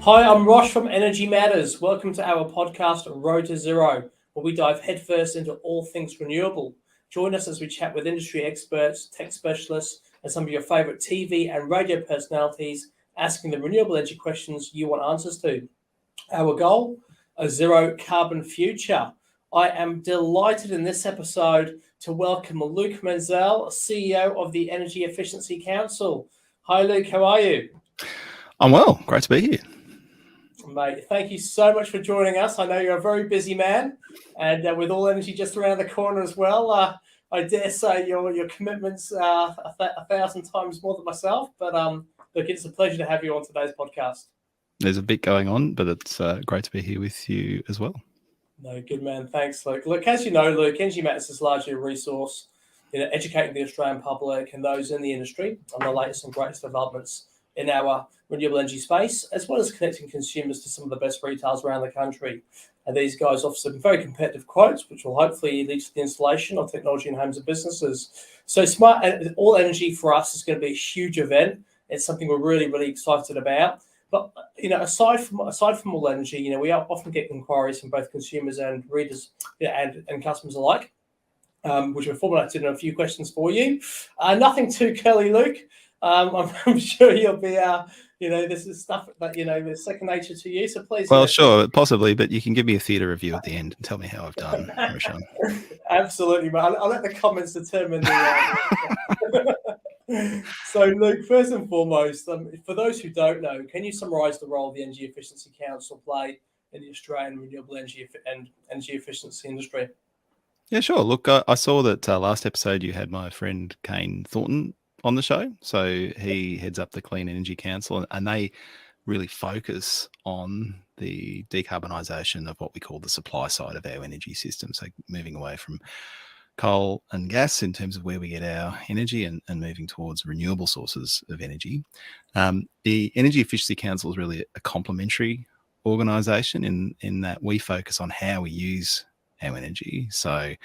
Hi, I'm Rosh from Energy Matters. Welcome to our podcast, Road to Zero, where we dive headfirst into all things renewable. Join us as we chat with industry experts, tech specialists, and some of your favorite TV and radio personalities, asking the renewable energy questions you want answers to. Our goal, a zero carbon future. I am delighted in this episode to welcome Luke Menzel, CEO of the Energy Efficiency Council. Hi, Luke. How are you? I'm well. Great to be here. Mate, thank you so much for joining us. I know you're a very busy man, and with All Energy just around the corner as well, I dare say your commitments are a thousand times more than myself. But look, it's a pleasure to have you on today's podcast. There's a bit going on, but it's great to be here with you as well. No, good man. Thanks, Luke. Look, as you know, Luke, Energy Matters is largely a resource, educating the Australian public and those in the industry on the latest and greatest developments in our renewable energy space, as well as connecting consumers to some of the best retailers around the country. And these guys offer some very competitive quotes, which will hopefully lead to the installation of technology in homes and businesses. So All Energy for us is going to be a huge event. It's something we're really, really excited about. But aside from All Energy, we often get inquiries from both consumers and readers and customers alike, which we've formulated in a few questions for you. Nothing too curly, Luke. I'm sure you'll be, this is stuff that, is second nature to you. So please. Well, sure, possibly, but you can give me a theatre review at the end and tell me how I've done, Roshan. Absolutely, mate. I'll let the comments determine the... So, Luke, first and foremost, for those who don't know, can you summarise the role the Energy Efficiency Council play in the Australian renewable energy and energy efficiency industry? Yeah, sure. Look, I saw that last episode you had my friend Kane Thornton on the show. So he heads up the Clean Energy Council, and they really focus on the decarbonisation of what we call the supply side of our energy system. So moving away from coal and gas in terms of where we get our energy and moving towards renewable sources of energy. The Energy Efficiency Council is really a complementary organisation in that we focus on how we use our energy. So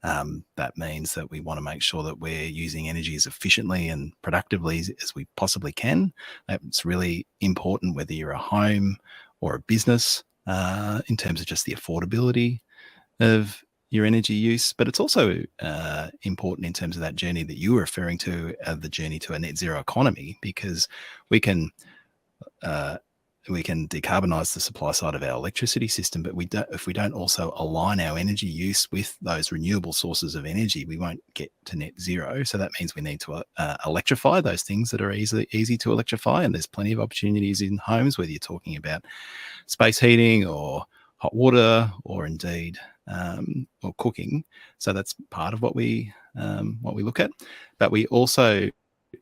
that means that we want to make sure that we're using energy as efficiently and productively as we possibly can. It's really important whether you're a home or a business in terms of just the affordability of your energy use, but it's also important in terms of that journey that you were referring to, the journey to a net zero economy, because we can decarbonize the supply side of our electricity system, but if we don't also align our energy use with those renewable sources of energy, we won't get to net zero. So that means we need to electrify those things that are easy to electrify, and there's plenty of opportunities in homes, whether you're talking about space heating or hot water or indeed or cooking. So that's part of what we look at, but we also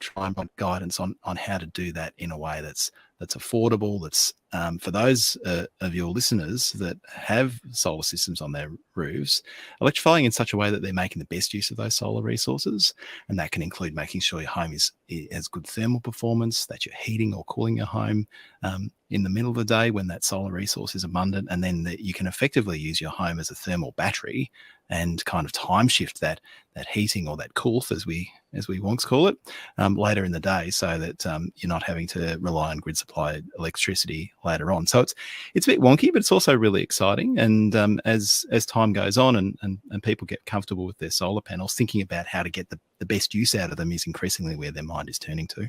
try and provide guidance on how to do that in a way that's affordable, that's for those of your listeners that have solar systems on their roofs, electrifying in such a way that they're making the best use of those solar resources. And that can include making sure your home has good thermal performance, that you're heating or cooling your home in the middle of the day when that solar resource is abundant, and then that you can effectively use your home as a thermal battery and kind of time shift that heating or that coolth, as we wonks call it, later in the day, so that you're not having to rely on grid supplied electricity later on. So it's a bit wonky, but it's also really exciting. And as time goes on and people get comfortable with their solar panels, thinking about how to get the best use out of them is increasingly where their mind is turning to.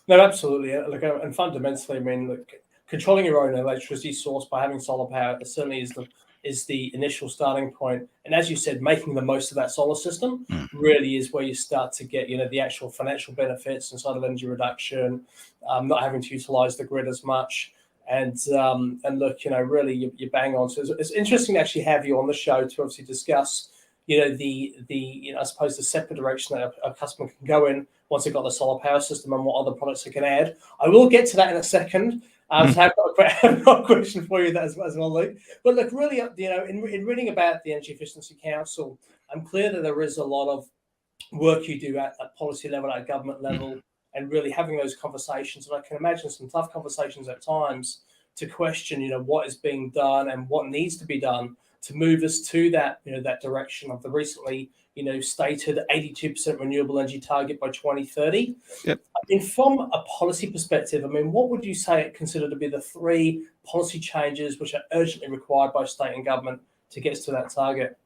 No, absolutely. And fundamentally, I mean, controlling your own electricity source by having solar power certainly is the initial starting point. And as you said, making the most of that solar system really is where you start to get, the actual financial benefits inside of energy reduction, not having to utilize the grid as much. And look, really you bang on. So it's interesting to actually have you on the show to obviously discuss, I suppose the separate direction that a customer can go in once they've got the solar power system and what other products they can add. I will get to that in a second. So I've got a question for you as well, Luke. But look, really, in reading about the Energy Efficiency Council, I'm clear that there is a lot of work you do at policy level, at government level, and really having those conversations. And I can imagine some tough conversations at times to question, what is being done and what needs to be done to move us to that, that direction of the recently, stated 82% renewable energy target by 2030. Yep. I mean, from a policy perspective, I mean, what would you say consider to be the 3 policy changes which are urgently required by state and government to get us to that target?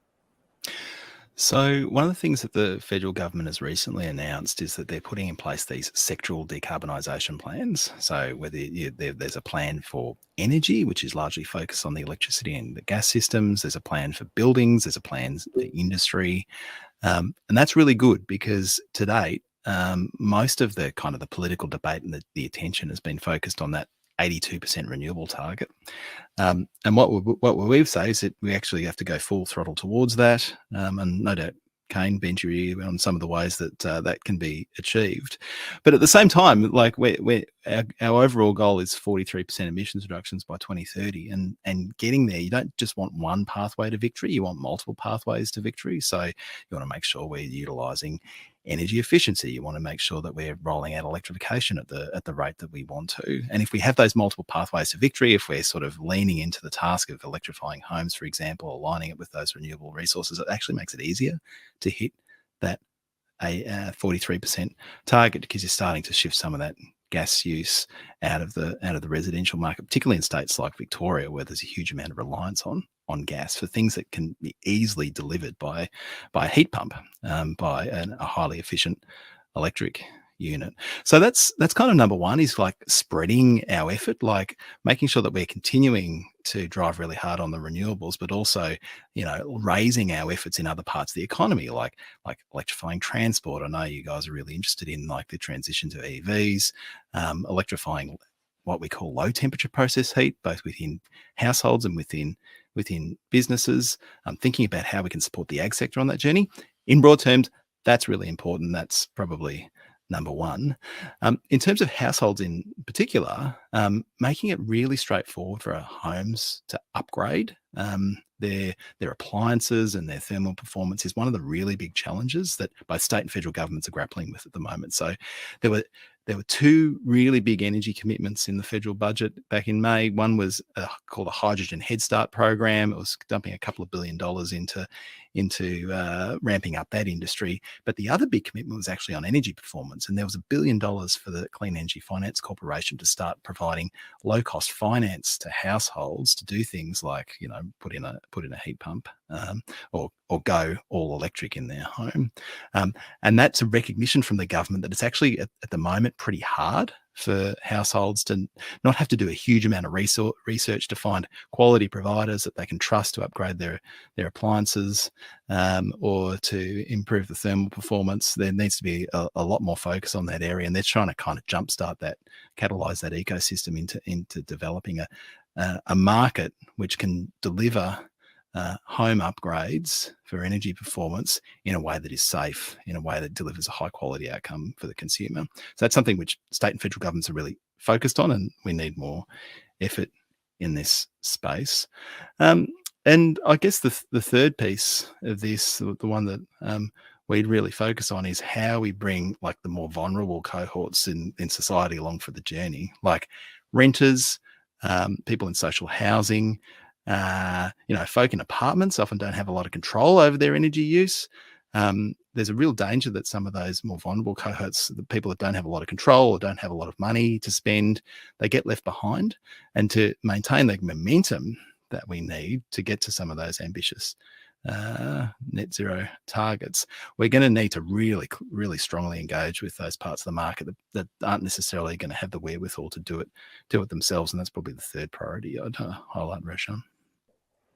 So one of the things that the federal government has recently announced is that they're putting in place these sectoral decarbonisation plans. So whether there's a plan for energy, which is largely focused on the electricity and the gas systems, there's a plan for buildings, there's a plan for industry, and that's really good because to date, most of the kind of the political debate and the attention has been focused on that 82% renewable target. And what we say is that we actually have to go full throttle towards that. And no doubt, Kane bent your ear on some of the ways that that can be achieved. But at the same time, like our overall goal is 43% emissions reductions by 2030. And getting there, you don't just want one pathway to victory, you want multiple pathways to victory. So you want to make sure we're utilising energy efficiency. You want to make sure that we're rolling out electrification at the rate that we want to. And if we have those multiple pathways to victory, if we're sort of leaning into the task of electrifying homes, for example, aligning it with those renewable resources, it actually makes it easier to hit that 43% target because you're starting to shift some of that gas use out of the residential market, particularly in states like Victoria, where there's a huge amount of reliance on gas for things that can be easily delivered by a heat pump, by a highly efficient electric unit. So that's kind of number one, is like spreading our effort, like making sure that we're continuing to drive really hard on the renewables, but also, raising our efforts in other parts of the economy, like electrifying transport. I know you guys are really interested in like the transition to EVs, electrifying what we call low temperature process heat, both within households and within businesses. Thinking about how we can support the ag sector on that journey. In broad terms, that's really important. That's probably number one. In terms of households in particular, making it really straightforward for our homes to upgrade their appliances and their thermal performance is one of the really big challenges that both state and federal governments are grappling with at the moment. So there were 2 really big energy commitments in the federal budget back in May. One was called a Hydrogen Head Start program. It was dumping a couple of $1 billion into ramping up that industry. But the other big commitment was actually on energy performance. And there was $1 billion for the Clean Energy Finance Corporation to start providing low-cost finance to households to do things like, put in a heat pump or go all electric in their home. And that's a recognition from the government that it's actually at the moment pretty hard for households to not have to do a huge amount of research to find quality providers that they can trust to upgrade their appliances or to improve the thermal performance. There needs to be a lot more focus on that area, and they're trying to kind of jumpstart that, catalyze that ecosystem into developing a market which can deliver home upgrades for energy performance in a way that is safe, in a way that delivers a high quality outcome for the consumer. So that's something which state and federal governments are really focused on, and we need more effort in this space. And I guess the third piece of this, the one that we'd really focus on, is how we bring like the more vulnerable cohorts in society along for the journey, like renters, people in social housing. Folk in apartments often don't have a lot of control over their energy use. There's a real danger that some of those more vulnerable cohorts, the people that don't have a lot of control or don't have a lot of money to spend, they get left behind. And to maintain the momentum that we need to get to some of those ambitious net zero targets, we're going to need to really, really strongly engage with those parts of the market that aren't necessarily going to have the wherewithal to do it themselves. And that's probably the third priority I'd highlight, Roshan.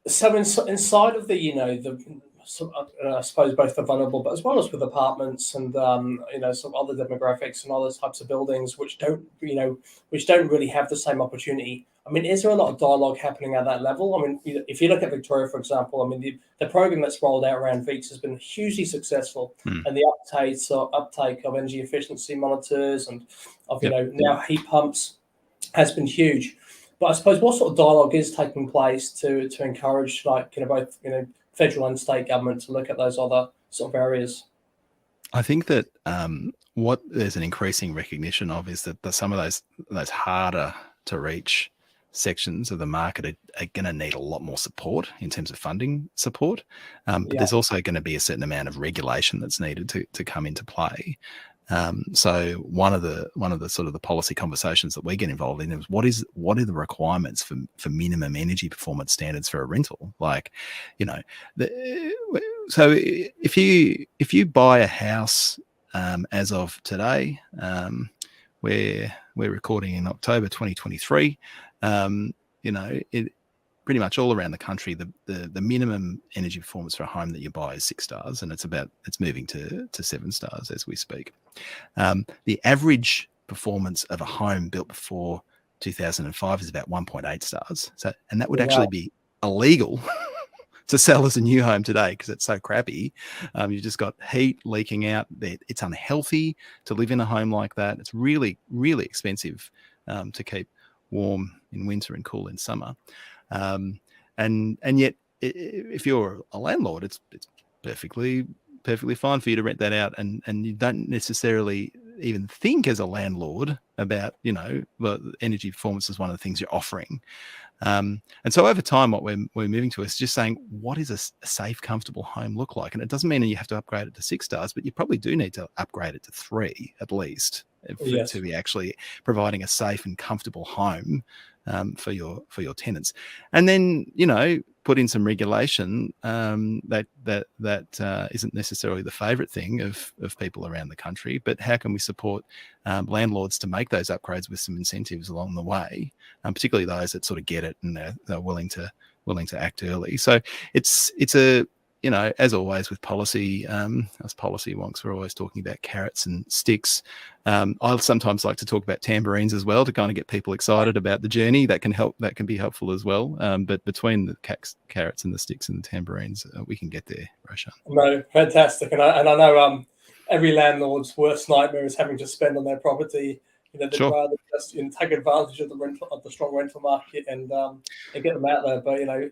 So inside of I suppose both the vulnerable, but as well as with apartments and some other demographics and other types of buildings which don't really have the same opportunity. I mean, is there a lot of dialogue happening at that level? I mean, if you look at Victoria, for example, I mean, the program that's rolled out around VEEX has been hugely successful, and the uptake of energy efficiency monitors and of now heat pumps has been huge. But I suppose what sort of dialogue is taking place to encourage both federal and state government to look at those other sort of areas? I think that what there's an increasing recognition of is that some of those harder to reach sections of the market are going to need a lot more support in terms of funding support. But Yeah. there's also going to be a certain amount of regulation that's needed to come into play. So one of the sort of the policy conversations that we get involved in is what are the requirements for minimum energy performance standards for a rental? Like, you know, so if you buy a house as of today, we're recording in October 2023. You know, it pretty much all around the country, the minimum energy performance for a home that you buy is 6 stars, and it's moving to 7 stars as we speak. The average performance of a home built before 2005 is about 1.8 stars. So, and that would actually be illegal to sell as a new home today because it's so crappy. You've just got heat leaking out. It's unhealthy to live in a home like that. It's really, really expensive to keep warm in winter and cool in summer. And yet, if you're a landlord, it's perfectly fine for you to rent that out, and you don't necessarily even think as a landlord about, you know, the energy performance is one of the things you're offering. And so over time, what we're moving to is just saying, what does a safe, comfortable home look like? And it doesn't mean that you have to upgrade it to 6 stars, but you probably do need to upgrade it to 3 at least to be actually providing a safe and comfortable home for your tenants. And then, you know, put in some regulation that isn't necessarily the favourite thing of people around the country, but how can we support landlords to make those upgrades with some incentives along the way, particularly those that sort of get it and they're willing to act early. So it's a, you know, as always with policy, us policy wonks, we're always talking about carrots and sticks. I sometimes like to talk about tambourines as well to kind of get people excited about the journey. That can be helpful as well. But between the carrots and the sticks and the tambourines, we can get there, Roshan. No, fantastic. And I know every landlord's worst nightmare is having to spend on their property. You know, they'd rather just take advantage of the strong rental market and get them out there. But you know,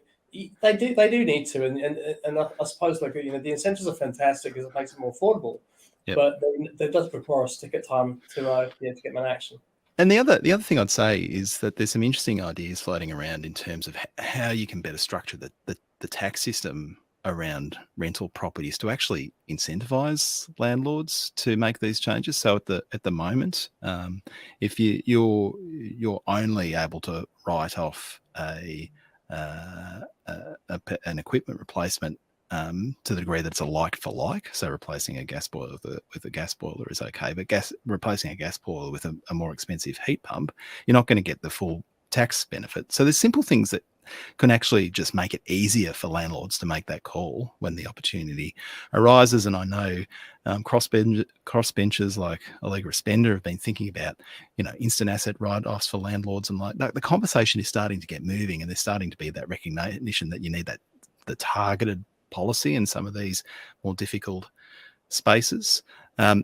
they do need to, and I suppose, like, you know, the incentives are fantastic because it makes it more affordable. Yep. But there does require us to get time to get them in action. And the other thing I'd say is that there's some interesting ideas floating around in terms of how you can better structure the tax system around rental properties to actually incentivize landlords to make these changes. So at the moment, if you're only able to write off an equipment replacement to the degree that it's a like for like, so replacing a gas boiler with a gas boiler is okay, but replacing a gas boiler with a more expensive heat pump, you're not going to get the full tax benefit. So there's simple things that can actually just make it easier for landlords to make that call when the opportunity arises. And I know crossbenchers like Allegra Spender have been thinking about, you know, instant asset write-offs for landlords, and like the conversation is starting to get moving, and there's starting to be that recognition that you need the targeted policy in some of these more difficult spaces.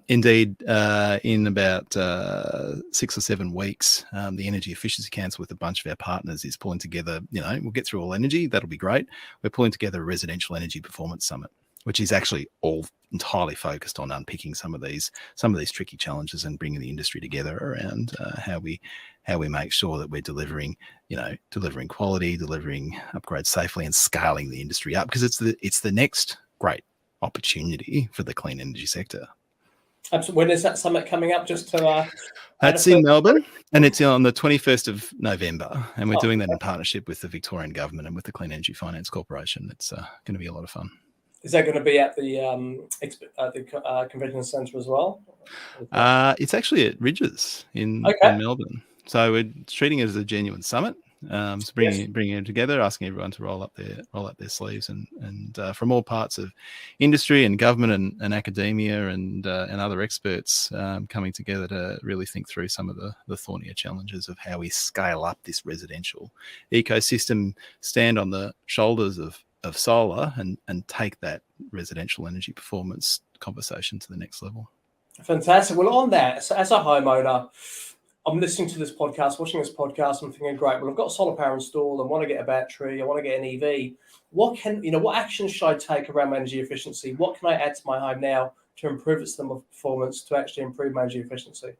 Indeed, in about 6 or 7 weeks, the Energy Efficiency Council with a bunch of our partners is pulling together, you know, we'll get through all energy, that'll be great. We're pulling together a residential energy performance summit, which is actually all entirely focused on unpicking some of these tricky challenges and bringing the industry together around how we make sure that we're delivering quality, delivering upgrades safely, and scaling the industry up, because it's the next great opportunity for the clean energy sector. Absolutely. When is that summit coming up? Just to that's in Melbourne, and it's on the 21st of November, and we're doing that in partnership with the Victorian Government and with the Clean Energy Finance Corporation. It's going to be a lot of fun. Is that going to be at the convention centre as well? It's actually at Ridges in Melbourne. So we're treating it as a genuine summit. So bringing it together, asking everyone to roll up their sleeves, and from all parts of industry and government and academia and other experts coming together to really think through some of the thornier challenges of how we scale up this residential ecosystem, stand on the shoulders of solar, and take that residential energy performance conversation to the next level. Fantastic. Well, on that, so as a homeowner, I'm listening to this podcast, watching this podcast, I'm thinking, great, well, I've got solar power installed, I want to get a battery, I want to get an EV. What actions should I take around my energy efficiency? What can I add to my home now to improve its thermal performance, to actually improve my energy efficiency?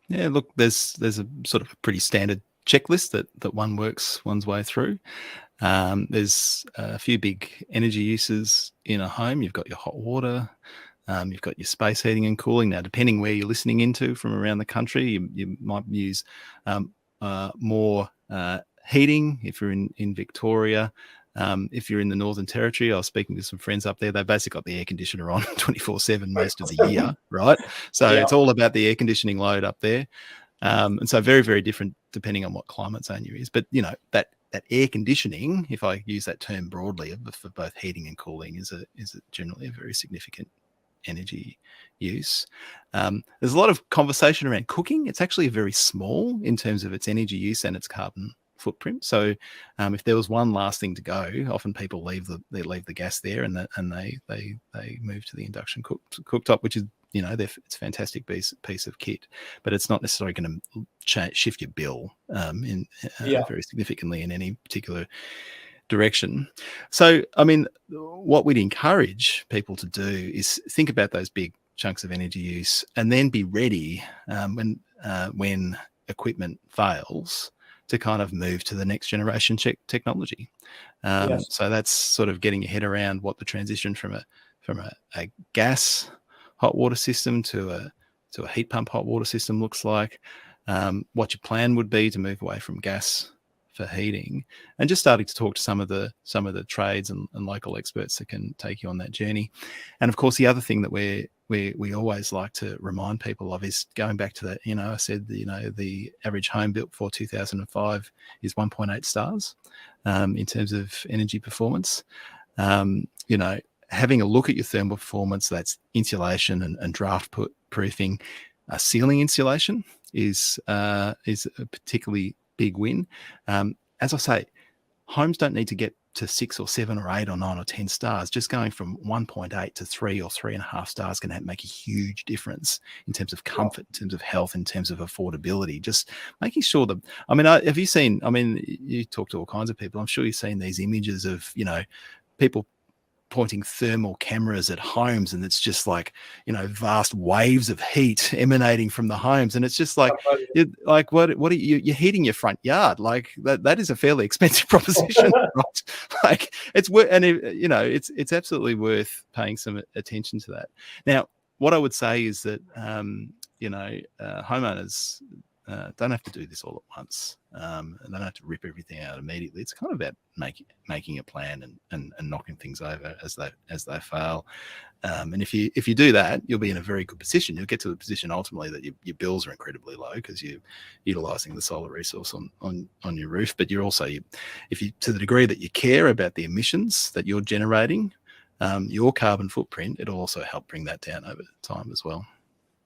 Yeah, look, there's a sort of a pretty standard checklist that one works one's way through. There's a few big energy uses in a home. You've got your hot water, you've got your space heating and cooling. Now, depending where you're listening into from around the country, you might use more heating if you're in Victoria. If you're in the Northern Territory, I was speaking to some friends up there. They basically got the air conditioner on 24/7 most of the year, right? So Yeah. it's all about the air conditioning load up there. And so very, very different depending on what climate zone you're in. But, that air conditioning, if I use that term broadly for both heating and cooling, is generally a very significant energy use. There's a lot of conversation around cooking. It's actually very small in terms of its energy use and its carbon footprint. So if there was one last thing to go, often people leave the gas there and they move to the induction cooktop, which is it's a fantastic piece of kit, but it's not necessarily going to shift your bill very significantly in any particular direction. So, I mean, what we'd encourage people to do is think about those big chunks of energy use and then be ready when equipment fails to kind of move to the next generation technology. So that's sort of getting your head around what the transition from a gas hot water system to a heat pump hot water system looks like, what your plan would be to move away from gas for heating, and just starting to talk to some of the trades and local experts that can take you on that journey. And of course, the other thing that we always like to remind people of is going back to that. I said the average home built before 2005 is 1.8 stars in terms of energy performance. Having a look at your thermal performance, that's insulation and draft proofing. Ceiling insulation is a particularly big win. As I say, homes don't need to get to 6 or 7 or 8 or 9 or 10 stars. Just going from 1.8 to 3 or 3.5 stars can make a huge difference in terms of comfort, in terms of health, in terms of affordability. Just making sure that, have you seen, you talk to all kinds of people. I'm sure you've seen these images of, people pointing thermal cameras at homes, and it's just like vast waves of heat emanating from the homes, and it's just like what are you're heating your front yard? Like that is a fairly expensive proposition, right? Like it's it's absolutely worth paying some attention to that. Now, what I would say is that homeowners don't have to do this all at once, and they don't have to rip everything out immediately. It's kind of about making a plan and knocking things over as they fail. And if you do that, you'll be in a very good position. You'll get to the position ultimately that your bills are incredibly low because you're utilizing the solar resource on your roof. But you're also, if you to the degree that you care about the emissions that you're generating, your carbon footprint, it'll also help bring that down over time as well.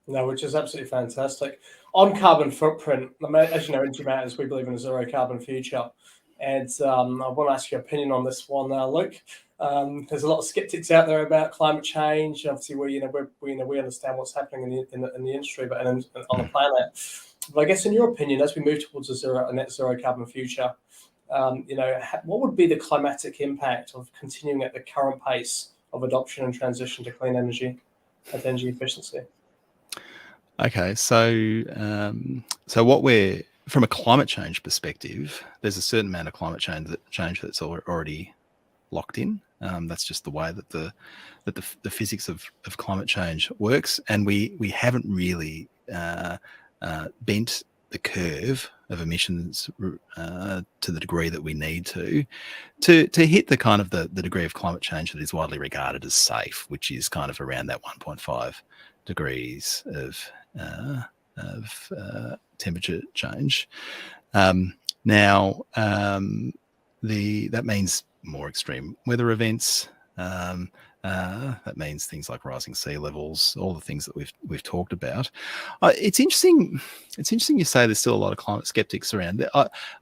No, which is absolutely fantastic. On carbon footprint, as you know, in Matters, we believe in a zero carbon future. And I want to ask your opinion on this one, Luke. There's a lot of skeptics out there about climate change. Obviously, we understand what's happening in the industry, but on the planet. But I guess, in your opinion, as we move towards a net zero carbon future, what would be the climatic impact of continuing at the current pace of adoption and transition to clean energy and energy efficiency? Okay, so what we're from a climate change perspective, there's a certain amount of climate change that's already locked in. That's just the way that the physics of climate change works, and we haven't really bent the curve of emissions to the degree that we need to hit the kind of the degree of climate change that is widely regarded as safe, which is kind of around that 1.5 degrees of temperature change. Now, that means more extreme weather events. That means things like rising sea levels, all the things that we've talked about. It's interesting. It's interesting you say there's still a lot of climate skeptics around.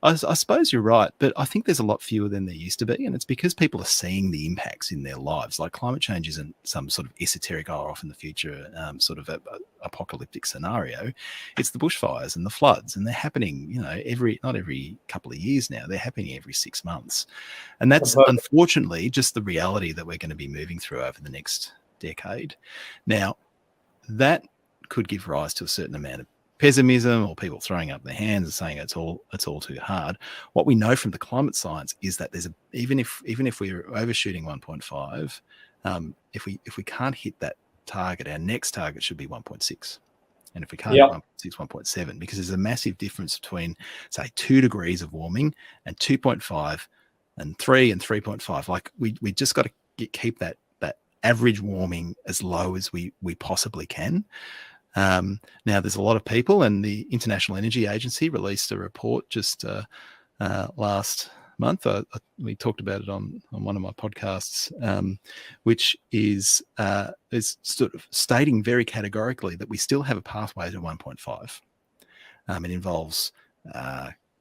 I suppose you're right, but I think there's a lot fewer than there used to be, and it's because people are seeing the impacts in their lives. Like climate change isn't some sort of esoteric, off in the future, sort of a apocalyptic scenario. It's the bushfires and the floods, and they're happening. Not every couple of years now. They're happening every 6 months, and that's unfortunately just the reality that we're going to be moving through over the next decade. Now, that could give rise to a certain amount of pessimism or people throwing up their hands and saying it's all too hard. What we know from the climate science is that even if we're overshooting 1.5, if we can't hit that target, our next target should be 1.6. And if we can't hit 1.6, 1.7, because there's a massive difference between, say, 2 degrees of warming and 2.5 and 3 and 3.5. Like we just got to keep that average warming as low as we possibly can. Now, there's a lot of people, and the International Energy Agency released a report just last month. We talked about it on one of my podcasts, which is sort of stating very categorically that we still have a pathway to 1.5. It involves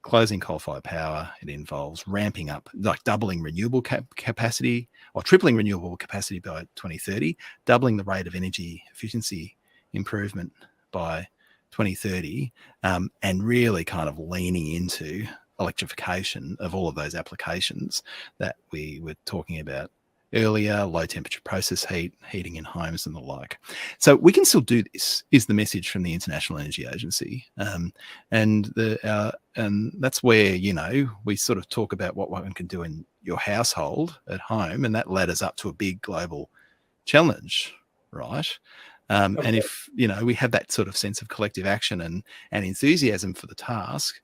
closing coal-fired power. It involves ramping up, like doubling renewable capacity or tripling renewable capacity by 2030, doubling the rate of energy efficiency improvement by 2030, and really kind of leaning into electrification of all of those applications that we were talking about earlier, low temperature process heating in homes and the like. So we can still do this, is the message from the International Energy Agency. And that's where, we sort of talk about what one can do in your household at home, and that led us up to a big global challenge, right? Okay. And if, we have that sort of sense of collective action and enthusiasm for the task,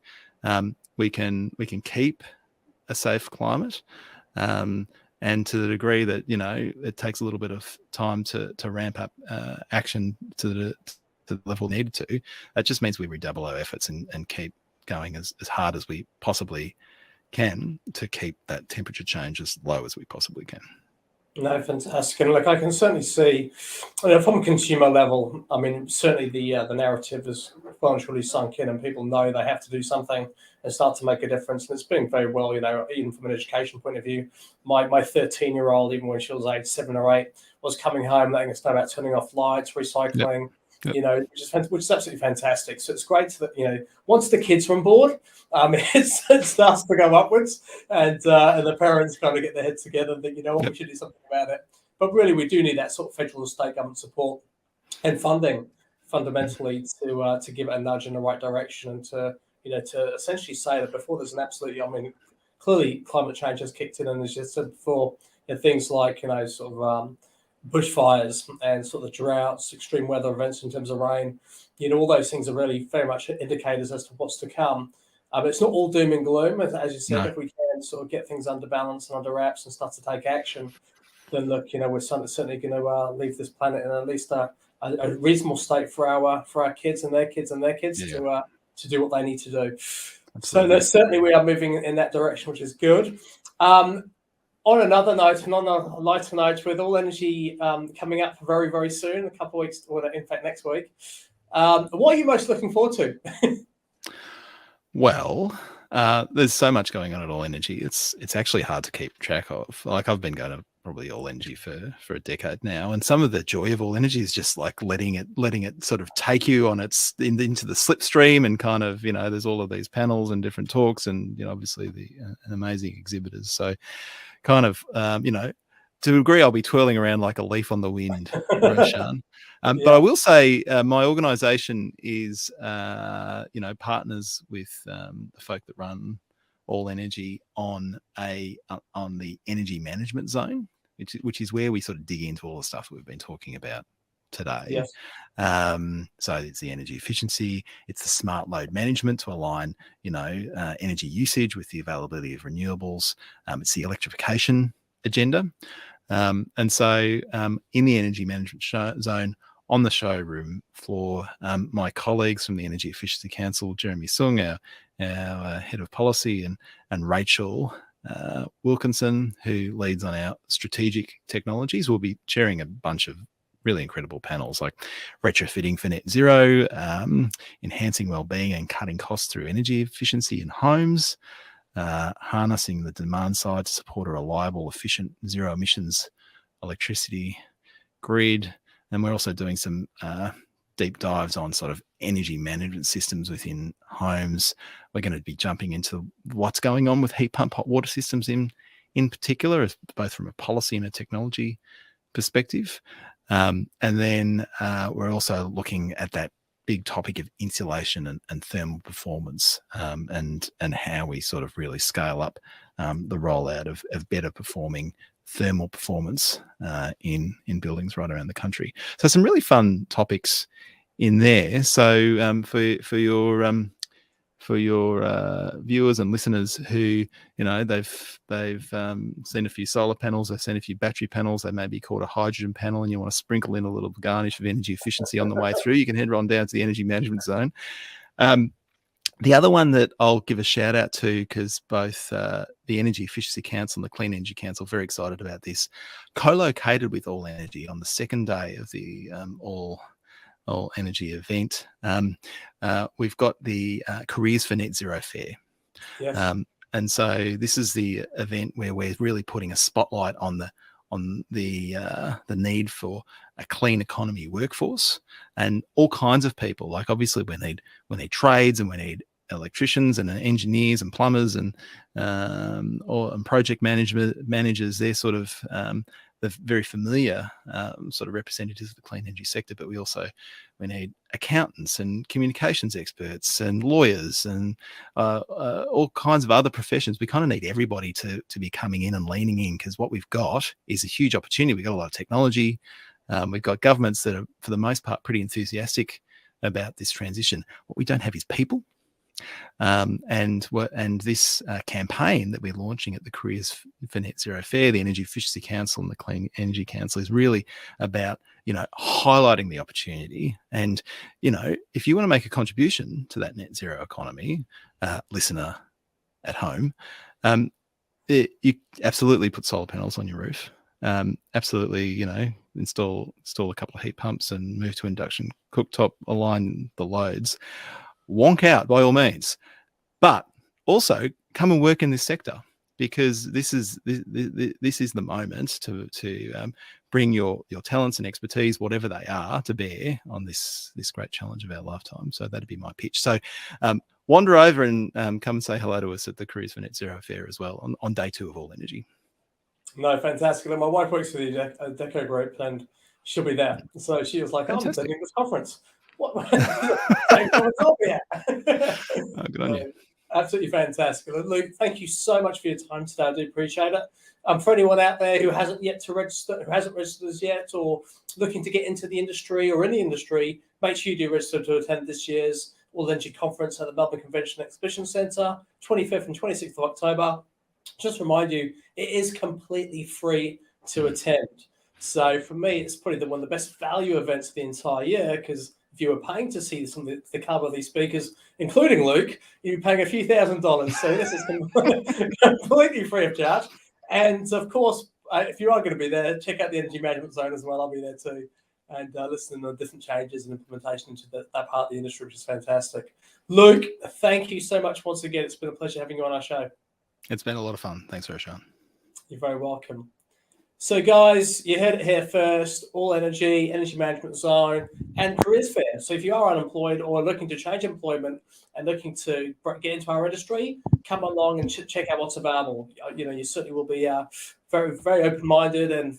we can keep a safe climate. And to the degree that, it takes a little bit of time to ramp up action to the level needed to, that just means we redouble our efforts and keep going as hard as we possibly can to keep that temperature change as low as we possibly can. No, fantastic. And look, I can certainly see, from a consumer level, I mean, certainly the narrative has well and truly sunk in, and people know they have to do something and start to make a difference. And it's been very well, even from an education point of view. My 13-year-old, even when she was age 7 or 8, was coming home letting us know about turning off lights, recycling. Yep. Which is absolutely fantastic. So it's great that, once the kids are on board, it starts to go upwards, and the parents kind of get their heads together and think, we should do something about it. But really, we do need that sort of federal and state government support and funding, fundamentally, to give it a nudge in the right direction, and to essentially say that before there's an absolutely, clearly climate change has kicked in, and as you said before, things like sort of bushfires and sort of droughts, extreme weather events in terms of rain, all those things are really very much indicators as to what's to come. It's not all doom and gloom, as you said. No. If we can sort of get things under balance and under wraps and start to take action, then look, we're certainly going to leave this planet in at least a reasonable state for our kids and their kids and their kids to do what they need to do. Absolutely. So certainly we are moving in that direction, which is good. On another note, and on a lighter note, with All Energy coming up very, very soon, a couple of weeks, or in fact next week, what are you most looking forward to? Well, there's so much going on at All Energy. It's actually hard to keep track of. Like, I've been going to probably All Energy for a decade now, and some of the joy of All Energy is just like letting it sort of take you on into the slipstream, and kind of there's all of these panels and different talks, and obviously the amazing exhibitors. So kind of to a degree, I'll be twirling around like a leaf on the wind, Roshan. But I will say my organisation is, partners with the folk that run All Energy on the energy management zone, which is where we sort of dig into all the stuff we've been talking about today. Yes. So it's the energy efficiency, it's the smart load management to align, energy usage with the availability of renewables. It's the electrification agenda. And so in the energy management zone, on the showroom floor, my colleagues from the Energy Efficiency Council, Jeremy Sung, our head of policy, and Rachel Wilkinson, who leads on our strategic technologies, will be chairing a bunch of really incredible panels like retrofitting for net zero, enhancing well-being and cutting costs through energy efficiency in homes, harnessing the demand side to support a reliable, efficient, zero emissions electricity grid. And we're also doing some deep dives on sort of energy management systems within homes. We're going to be jumping into what's going on with heat pump hot water systems in particular, as both from a policy and a technology perspective. And then we're also looking at that big topic of insulation and thermal performance, and how we sort of really scale up the rollout of better performing thermal performance in buildings right around the country. So some really fun topics in there. So for your viewers and listeners who, they've seen a few solar panels, they've seen a few battery panels, they may be called a hydrogen panel, and you want to sprinkle in a little garnish of energy efficiency on the way through, you can head on down to the energy management zone. The other one that I'll give a shout out to, because both the Energy Efficiency Council and the Clean Energy Council are very excited about this, co-located with All Energy on the second day of the All Energy event, we've got the Careers for Net Zero Fair. Yes. And so this is the event where we're really putting a spotlight on the need for a clean economy workforce, and all kinds of people. Like, obviously we need trades, and we need electricians and engineers and plumbers and project managers. They're sort of the very familiar sort of representatives of the clean energy sector, but we need accountants and communications experts and lawyers and all kinds of other professions. We kind of need everybody to be coming in and leaning in, because what we've got is a huge opportunity. We've got a lot of technology. We've got governments that are, for the most part, pretty enthusiastic about this transition. What we don't have is people. And this campaign that we're launching at the Careers for Net Zero Fair, the Energy Efficiency Council and the Clean Energy Council, is really about, highlighting the opportunity. And, if you want to make a contribution to that net zero economy, listener at home, you absolutely put solar panels on your roof. Absolutely, install a couple of heat pumps and move to induction cooktop, align the loads. Wonk out by all means, but also come and work in this sector, because this is the moment to bring your talents and expertise, whatever they are, to bear on this great challenge of our lifetime. So that'd be my pitch. So wander over and come and say hello to us at the Careers for Net Zero Fair as well on day 2 of All Energy. No, fantastic. And my wife works for the Deco Group, and she'll be there. So she was like, Fantastic. I'm attending this conference. What? Same conference I'll be at. Oh, good on you. Absolutely fantastic. Luke, thank you so much for your time today. I do appreciate it. For anyone out there who hasn't registered as yet, or looking to get into the industry or in the industry, make sure you do register to attend this year's All Energy Conference at the Melbourne Convention Exhibition Centre, 25th and 26th of October. Just remind you, it is completely free to attend. So for me, it's probably one of the best value events of the entire year, because if you were paying to see some of the cover of these speakers, including Luke, you'd be paying a few $1,000s. So this is completely free of charge. And of course, if you are going to be there, check out the Energy Management Zone as well. I'll be there too. And listen to the different changes and implementation into that part of the industry, which is fantastic. Luke, thank you so much once again. It's been a pleasure having you on our show. It's been a lot of fun. Thanks, Roshan. You're very welcome. So, guys, you heard it here first. All Energy, Energy Management Zone, and Careers Fair. So if you are unemployed or looking to change employment and looking to get into our industry, come along and check out what's available. You certainly will be very, very open-minded and,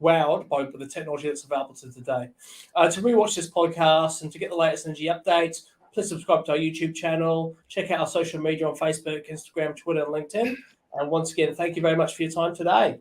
wowed by the technology that's available to today. To rewatch this podcast and to get the latest energy updates, please subscribe to our YouTube channel. Check out our social media on Facebook, Instagram, Twitter, and LinkedIn. And once again, thank you very much for your time today.